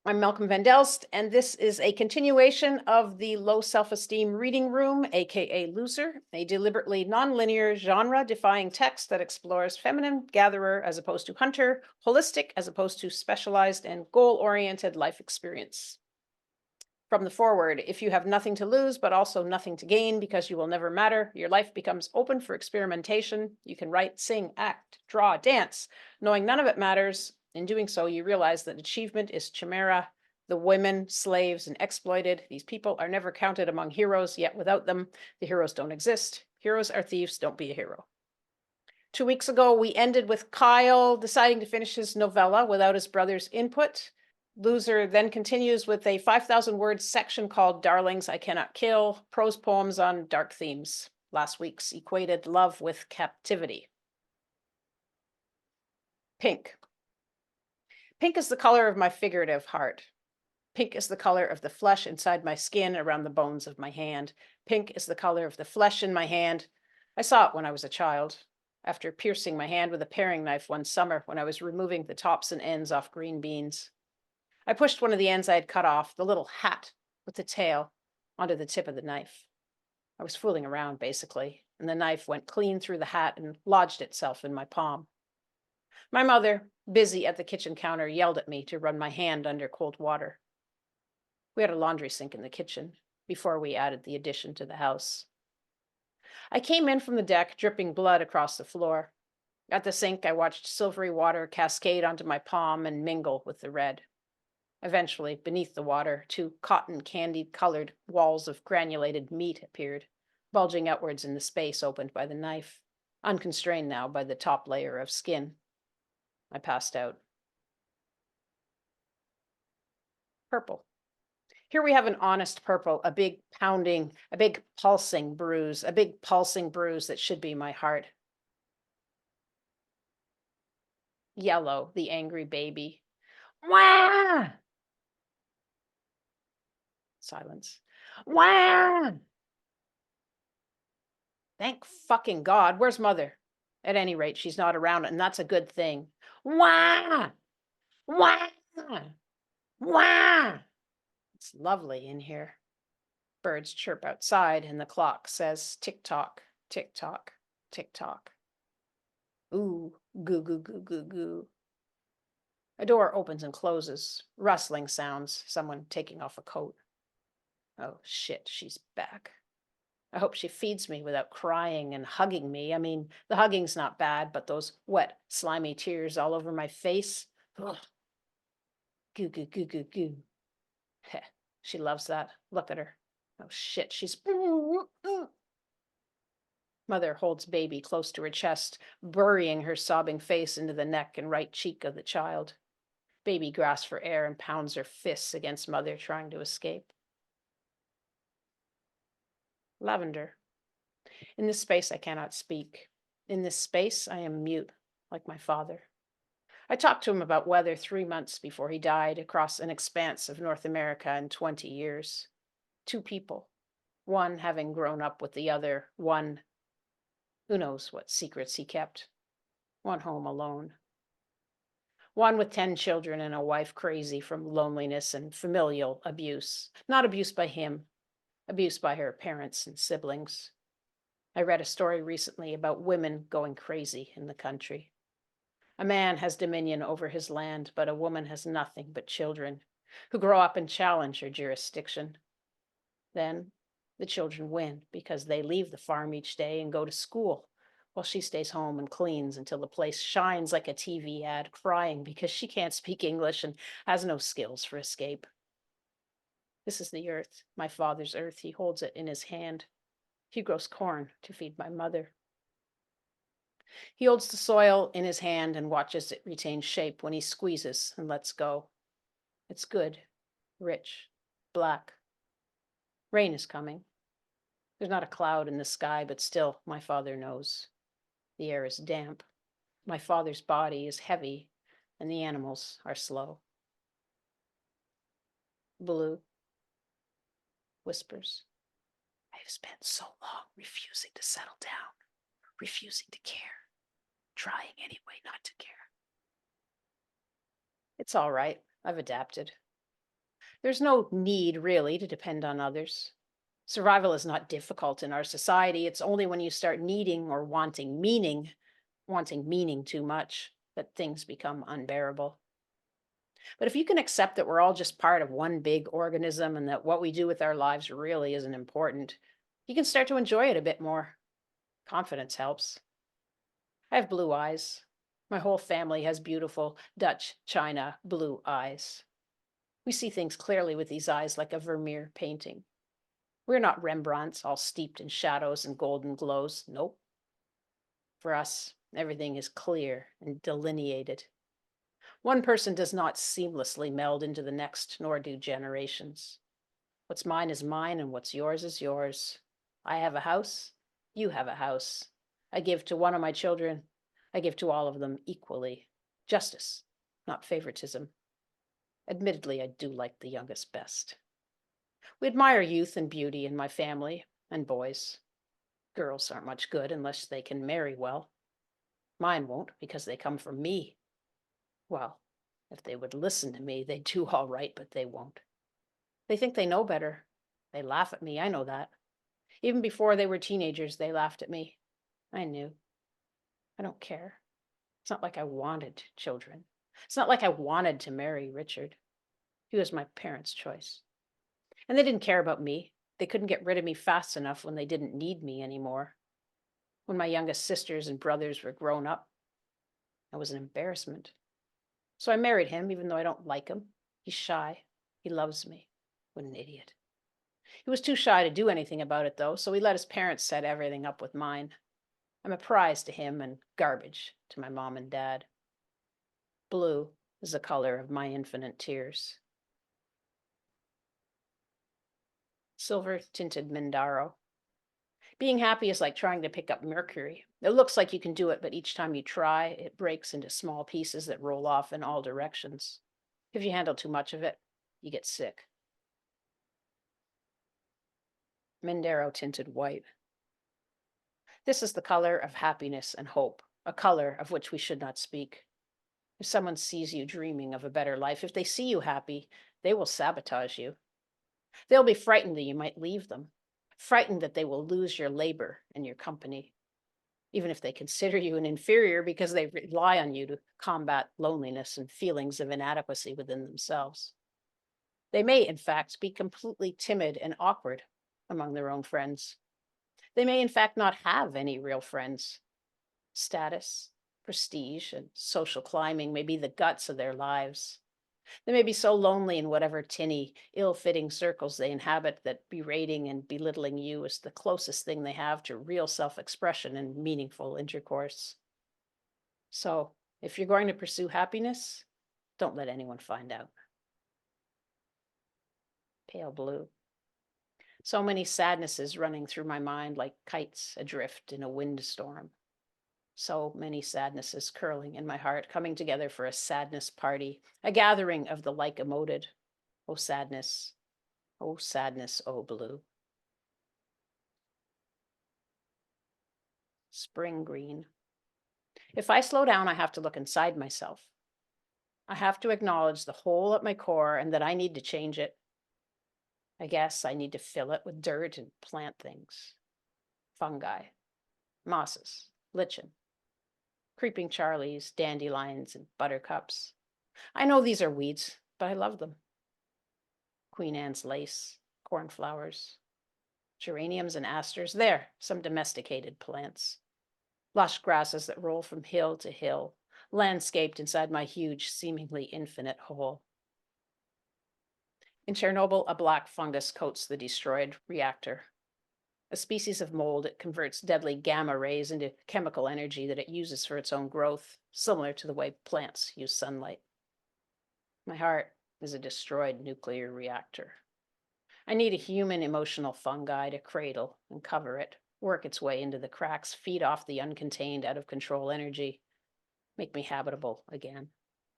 I'm Malcolm Van Delst, and this is a continuation of the Low Self-Esteem Reading Room, aka Loser, a deliberately nonlinear genre-defying text that explores feminine gatherer as opposed to hunter, holistic as opposed to specialized, and goal-oriented life experience. From the forward, if you have nothing to lose but also nothing to gain because you will never matter, your life becomes open for experimentation. You can write, sing, act, draw, dance, knowing none of it matters. In doing so, you realize that achievement is chimera. The women, slaves, and exploited, these people are never counted among heroes, yet without them, the heroes don't exist. Heroes are thieves, don't be a hero. 2 weeks ago, we ended with Kyle deciding to finish his novella without his brother's input. Loser then continues with a 5,000 word section called Darlings I Cannot Kill, prose poems on dark themes. Last week's equated love with captivity. Pink. Pink is the color of my figurative heart. Pink is the color of the flesh inside my skin around the bones of my hand. Pink is the color of the flesh in my hand. I saw it when I was a child, after piercing my hand with a paring knife one summer when I was removing the tops and ends off green beans. I pushed one of the ends I had cut off, the little hat with the tail, onto the tip of the knife. I was fooling around, basically, and the knife went clean through the hat and lodged itself in my palm. My mother, busy at the kitchen counter, yelled at me to run my hand under cold water. We had a laundry sink in the kitchen before we added the addition to the house. I came in from the deck, dripping blood across the floor. At the sink, I watched silvery water cascade onto my palm and mingle with the red. Eventually, beneath the water, two cotton candy colored walls of granulated meat appeared, bulging outwards in the space opened by the knife, unconstrained now by the top layer of skin. I passed out. Purple. Here we have an honest purple, a big pounding, a big pulsing bruise, a big pulsing bruise that should be my heart. Yellow, the angry baby. Wah! Silence. Wah! Thank fucking God. Where's mother? At any rate, she's not around, and that's a good thing. Wah! Wah! Wah! It's lovely in here. Birds chirp outside, and the clock says tick tock, tick tock, tick tock. Ooh, goo goo goo goo goo. A door opens and closes. Rustling sounds, someone taking off a coat. Oh shit, she's back. I hope she feeds me without crying and hugging me. I mean, the hugging's not bad, but those wet, slimy tears all over my face. Ugh. Goo goo goo goo goo. Heh, she loves that. Look at her. Oh shit, she's. Mother holds baby close to her chest, burying her sobbing face into the neck and right cheek of the child. Baby grasps for air and pounds her fists against mother, trying to escape. Lavender. In this space, I cannot speak. In this space, I am mute, like my father. I talked to him about weather 3 months before he died across an expanse of North America in 20 years. Two people, one having grown up with the other, one, who knows what secrets he kept, one home alone. One with 10 children and a wife crazy from loneliness and familial abuse. Not abuse by him, abuse by her parents and siblings. I read a story recently about women going crazy in the country. A man has dominion over his land, but a woman has nothing but children who grow up and challenge her jurisdiction. Then the children win because they leave the farm each day and go to school, while she stays home and cleans until the place shines like a TV ad, crying because she can't speak English and has no skills for escape. This is the earth, my father's earth. He holds it in his hand. He grows corn to feed my mother. He holds the soil in his hand and watches it retain shape when he squeezes and lets go. It's good, rich, black. Rain is coming. There's not a cloud in the sky, but still, my father knows. The air is damp. My father's body is heavy, and the animals are slow. Blue whispers. I have spent so long refusing to settle down, refusing to care, trying anyway not to care. It's all right. I've adapted. There's no need really to depend on others. Survival is not difficult in our society. It's only when you start needing or wanting meaning too much, that things become unbearable. But if you can accept that we're all just part of one big organism and that what we do with our lives really isn't important, you can start to enjoy it a bit more. Confidence helps. I have blue eyes. My whole family has beautiful Dutch China blue eyes. We see things clearly with these eyes like a Vermeer painting. We're not Rembrandts all steeped in shadows and golden glows. Nope. For us, everything is clear and delineated. One person does not seamlessly meld into the next, nor do generations. What's mine is mine, and what's yours is yours. I have a house. You have a house. I give to one of my children. I give to all of them equally. Justice, not favoritism. Admittedly, I do like the youngest best. We admire youth and beauty in my family, and boys. Girls aren't much good unless they can marry well. Mine won't because they come from me. Well, if they would listen to me, they'd do all right, but they won't. They think they know better. They laugh at me, I know that. Even before they were teenagers, they laughed at me. I knew. I don't care. It's not like I wanted children. It's not like I wanted to marry Richard. He was my parents' choice. And they didn't care about me. They couldn't get rid of me fast enough when they didn't need me anymore. When my youngest sisters and brothers were grown up, I was an embarrassment. So I married him, even though I don't like him. He's shy. He loves me. What an idiot. He was too shy to do anything about it, though, so he let his parents set everything up with mine. I'm a prize to him and garbage to my mom and dad. Blue is the color of my infinite tears. Silver tinted Mindaro. Being happy is like trying to pick up mercury. It looks like you can do it, but each time you try, it breaks into small pieces that roll off in all directions. If you handle too much of it, you get sick. Mindaro tinted white. This is the color of happiness and hope, a color of which we should not speak. If someone sees you dreaming of a better life, if they see you happy, they will sabotage you. They'll be frightened that you might leave them, frightened that they will lose your labor and your company, even if they consider you an inferior because they rely on you to combat loneliness and feelings of inadequacy within themselves. They may, in fact, be completely timid and awkward among their own friends. They may, in fact, not have any real friends. Status, prestige, and social climbing may be the guts of their lives. They may be so lonely in whatever tinny, ill fitting circles they inhabit that berating and belittling you is the closest thing they have to real self expression and meaningful intercourse. So, if you're going to pursue happiness, don't let anyone find out. Pale blue. So many sadnesses running through my mind like kites adrift in a windstorm. So many sadnesses curling in my heart, coming together for a sadness party, a gathering of the like emoted. Oh, sadness. Oh, sadness, oh, blue. Spring green. If I slow down, I have to look inside myself. I have to acknowledge the hole at my core and that I need to change it. I guess I need to fill it with dirt and plant things. Fungi, mosses, lichen, creeping charlies, dandelions, and buttercups. I know these are weeds, but I love them. Queen Anne's lace, cornflowers, geraniums and asters. There, some domesticated plants. Lush grasses that roll from hill to hill, landscaped inside my huge, seemingly infinite hole. In Chernobyl, a black fungus coats the destroyed reactor. A species of mold, it converts deadly gamma rays into chemical energy that it uses for its own growth, similar to the way plants use sunlight. My heart is a destroyed nuclear reactor. I need a human emotional fungi to cradle and cover it, work its way into the cracks, feed off the uncontained, out of control energy, make me habitable again.